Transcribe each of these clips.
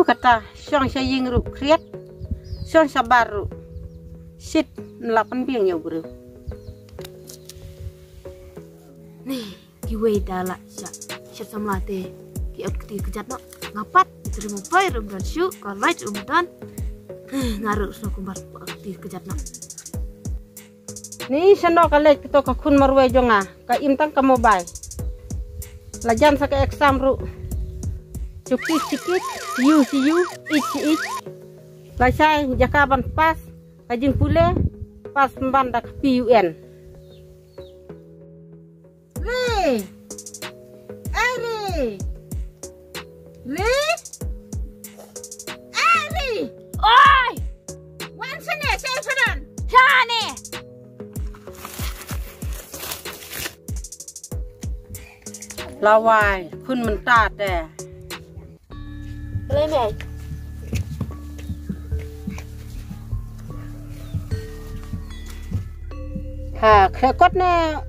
Kata siang saya ru kriat, siang sabaru, sit nelapan biang ya bro. Nih, kiway dala siap samlate, kiat kejat no ngapat terima bayar dan syu kalau umudan ngaruh no kumbar kejat no. Ni sendo kale kita ka kun marwe jonga ka imtang ka mobile. Lajan sa ka exam ru. Cukit cikit you ich. Lasai jakaban pas kajing pule pas mbanda ka PUN. Le. Oi! Wan sene saya pedan. Shani! Lawai kun mentah deh. Boleh mai. Krekot ne,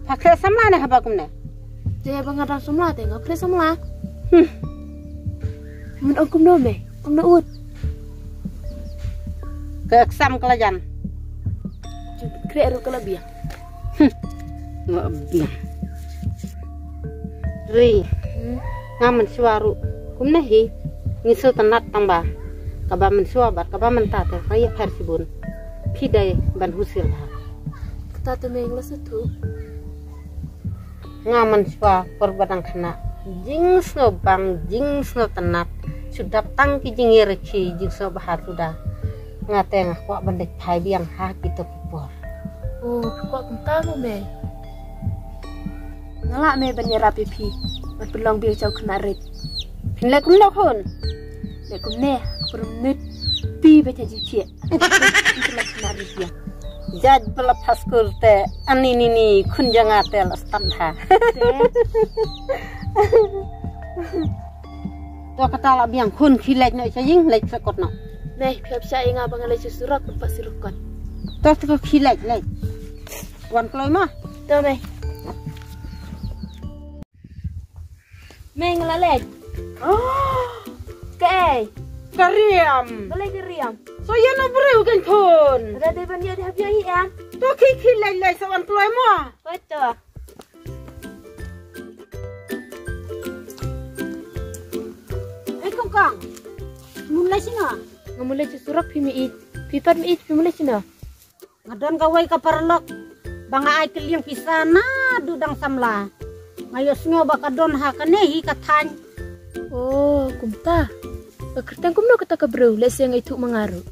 pakai samla ne apa kumne? Dia bangadang semula tengok pre semula. Mun kum no me, kum no ut. Ke exam kelajan. Kre ru kelebih. Lebih. Ri, ngamen suaru. Kumne hi, ngisu tenat tamba. Kaba mensuabat, kaba mentate, kaya persibun. Pidai ban husil ha. Kita temeng lesetu. Ngamen sua perbadang kena. Jing sno bang, jing sno tenat. Sudah tangki jingi reci, jing sno bahat sudah. Ngateng aku bandek pai biang ha kita pupor. Oh, kok kentamu me. Ngalak me banyera pipi. Berpeluang biar jauh kena red. Lekum lokun. Lekum ne, permenit pi baca jicie. Itu lagi kena red ya. Jad pelepas kulte ani kun jangan tel standa. To kata lah biang kun kilek nak cajing lek sekot nak. Nih, siap saya ingat bang lek surat tempat sirukkan. To kilek lek. Wan keloi mah. To me. Meng lalek. Oh, Kei. kariam. Boleh diriam. So ya na bro kan kun. Ada di banyak di habiahi ya. To kilek sawan keloi mah. Betul. Kang. Mulai sini. Ngamulai surat pimiit. Pipat miit pimulai sini. Ngadon kawai kaparlok. Banga ai keliang pisana dudang samla. Ngayos ngo bakadon hakanehi katany. Oh, kumta. Kertang kumno kata ke bro, leseng itu mengaruh.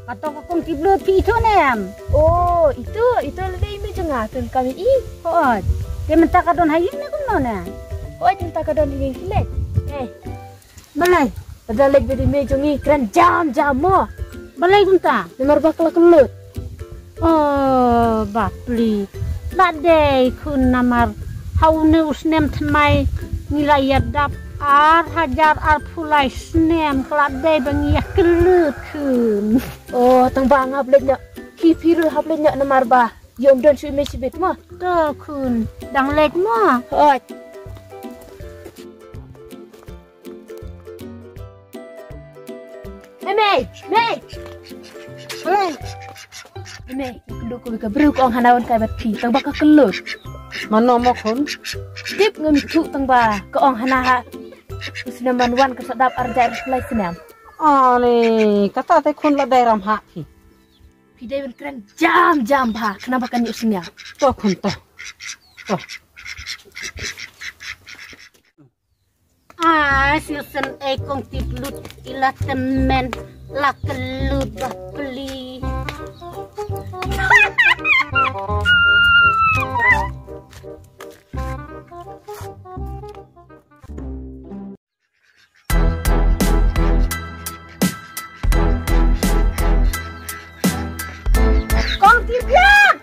Atau kakung tiblo pi itu nem. Oh, itu lebih ime jengatan kami i. Oh, dia minta kadon hayu ne kumno ne. Oh, minta kadon ingin kilek. Balai. Ada lek jadi ime jongi keren jam mo. Balai kunta. Nomor bakal kelut. Oh, bakli. Badai kun namar haune usnem tmai nilai yadap ar hajar ar pulai snem kladai bangi kelut kun. Oh, tang bang hablenya. Kipiru hablenya nomor bah. Yom don su ime sibet mo. To kun. Dang lek mo. Oh. Mei, kedua kau bika beri kau hanawan kai bati, tang baka kelut. Mana mo kun? Dip ngemitu tang ba, kau hanaha. Senam banwan kesadap arjai reply senam. Oh ni, kata te kun la dairam hak ki. Pidai ben keren jam bah, kenapa kan yuk senam? To kun to. To. Siusan ekong tiplut ila temen la kelut bah beli. Kong tiplut.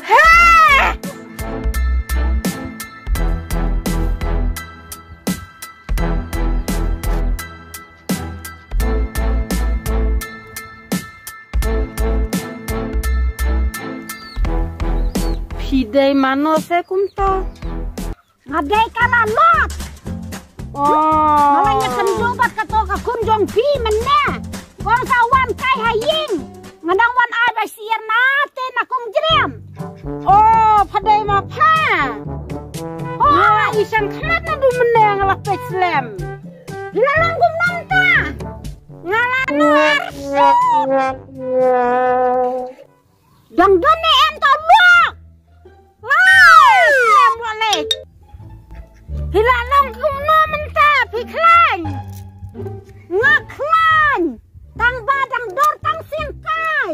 Hei! Pidai mano se kumto. Ngadai kalalot. malahnya kan jobat kato ka kun jong pi menna gong sawan kai haying ngadang wan ai ba siar nate na kum jrem padai ma pha isan khamat na du menna ngala peslem lalang kum nam ta ngala dang done em to lo lem wa le hilalong kum no menta pi klan ngaklan tang ba dang dor tang sing kai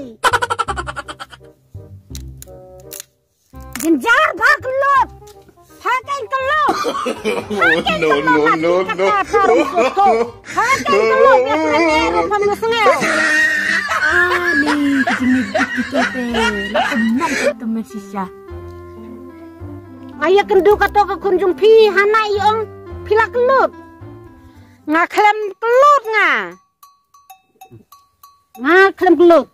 jenjar bak lot pakai kelop no. pakai kelop ya kene rupa ngesengel nih jenis gitu teh lah emang temen sisa ayah kendu kato ke kunjung pi hana iong pila kelut ngaklem kelut ngaklem kelut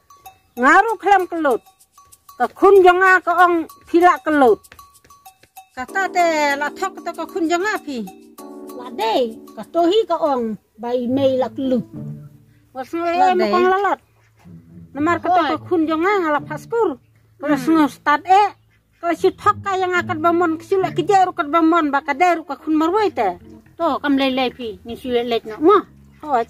ngaru klem kelut ke kunjung ke ong pila kelut kata te la thok to ke kunjung pi la de kato hi ka ong bai mei la kelut wasngle mo kong lalat namar kato ke kunjung ngala paskur kalau sungo stad kalau si thok kaya ngakat bamon kisule kijaru kat bamon bakaderu ka kun marwaite to kam lei pi ni siwe let na mo hot